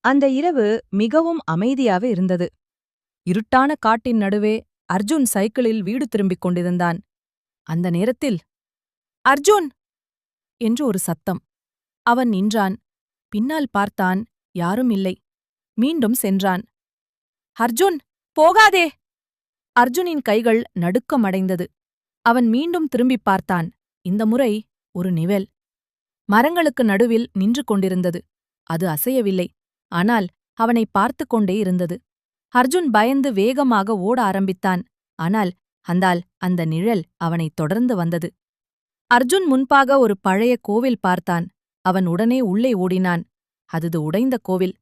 அந்த இரவு மிகவும் அமைதியாக இருந்தது. இருட்டான காட்டின் நடுவே அர்ஜுன் சைக்கிளில் வீடு திரும்பிக் கொண்டிருந்தான். அந்த நேரத்தில், அர்ஜுன் என்று ஒரு சத்தம். அவன் நின்றான். பின்னால் பார்த்தான். யாரும் இல்லை. மீண்டும் சென்றான். அர்ஜுன், போகாதே! அர்ஜுனின் கைகள் நடுக்கமடைந்தது. அவன் மீண்டும் திரும்பிப் பார்த்தான். இந்த முறை ஒரு நிழல் மரங்களுக்கு நடுவில் நின்று கொண்டிருந்தது. அது அசையவில்லை. ஆனால் அவனை பார்த்து கொண்டே இருந்தது. அர்ஜுன் பயந்து வேகமாக ஓட ஆரம்பித்தான். ஆனால் அந்த நிழல் அவனைத் தொடர்ந்து வந்தது. அர்ஜுன் முன்பாக ஒரு பழைய கோவில் பார்த்தான். அவன் உடனே உள்ளே ஓடினான். அது உடைந்த கோவில்.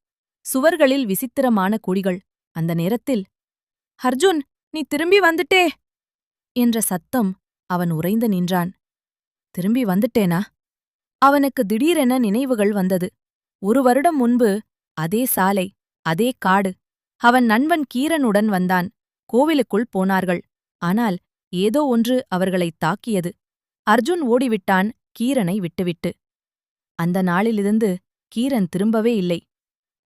சுவர்களில் விசித்திரமான குழிகள். அந்த நேரத்தில், அர்ஜுன், நீ திரும்பி வந்துட்டே என்ற சத்தம். அவன் உறைந்து நின்றான். திரும்பி வந்துட்டேனா? அவனுக்கு திடீரென நினைவுகள் வந்தது. 1 வருடம் முன்பு அதே சாலை, அதே காடு. அவன் நண்பன் கீரனுடன் வந்தான். கோவிலுக்குள் போனார்கள். ஆனால் ஏதோ ஒன்று அவர்களைத் தாக்கியது. அர்ஜுன் ஓடிவிட்டான், கீரனை விட்டுவிட்டு. அந்த நாளிலிருந்து கீரன் திரும்பவே இல்லை.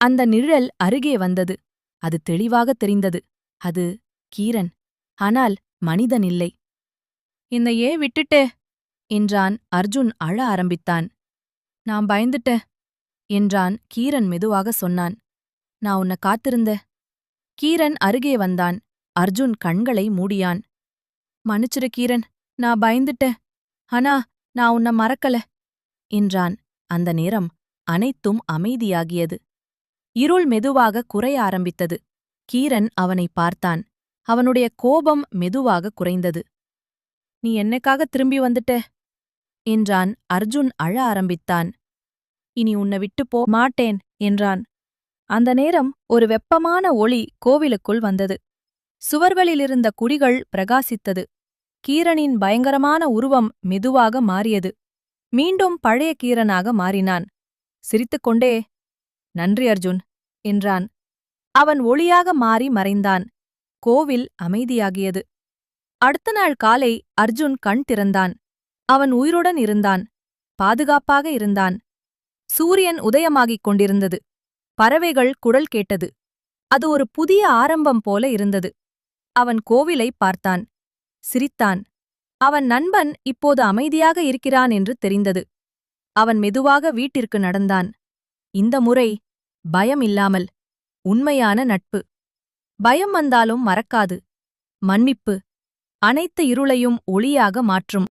அந்த நிழல் அருகே வந்தது. அது தெளிவாகத் தெரிந்தது. அது கீரன். ஆனால் மனிதன் இல்லை. "என்னை ஏன் விட்டுட்டே?" என்றான். அர்ஜுன் அழ ஆரம்பித்தான். "நான் பயந்துட்டேன்" என்றான். கீரன் மெதுவாக சொன்னான். "நான் உன்னை காத்திருந்த." கீரன் அருகே வந்தான். அர்ஜுன் கண்களை மூடியான். "மன்னிச்சிரு கீரன், நான் பயந்துட்டேன். ஆனா நான் உன்னை மறக்கல" என்றான். அந்த நேரம் அனைத்தும் அமைதியாகியது. இருள் மெதுவாக குறைய ஆரம்பித்தது. கீரன் அவனை பார்த்தான். அவனுடைய கோபம் மெதுவாக குறைந்தது. "நீ என்னைக்காக திரும்பி வந்துட்ட?" என்றான். அர்ஜுன் அழ ஆரம்பித்தான். "இனி உன்னை விட்டுப் போ மாட்டேன்" என்றான். அந்த நேரம் ஒரு வெப்பமான ஒளி கோவிலுக்குள் வந்தது. சுவர்களிலிருந்த குடிகள் பிரகாசித்தது. கீரனின் பயங்கரமான உருவம் மெதுவாக மாறியது. மீண்டும் பழைய கீரனாக மாறினான். சிரித்துக்கொண்டே, "நன்றி அர்ஜுன்" என்றான். அவன் ஒளியாக மாறி மறைந்தான். கோவில் அமைதியாகியது. அடுத்த நாள் காலை அர்ஜுன் கண் திறந்தான். அவன் உயிருடன் இருந்தான். பாதுகாப்பாக இருந்தான். சூரியன் உதயமாகிக் கொண்டிருந்தது. பறவைகள் குரல் கேட்டது. அது ஒரு புதிய ஆரம்பம் போல இருந்தது. அவன் கோவிலை பார்த்தான். சிரித்தான். அவன் நண்பன் இப்போது அமைதியாக இருக்கிறான் என்று தெரிந்தது. அவன் மெதுவாக வீட்டிற்கு நடந்தான். இந்த முறை பயம் இல்லாமல். உண்மையான நட்பு. பயம் வந்தாலும் மறக்காது. மன்னிப்பு அனைத்து இருளையும் ஒளியாக மாற்றும்.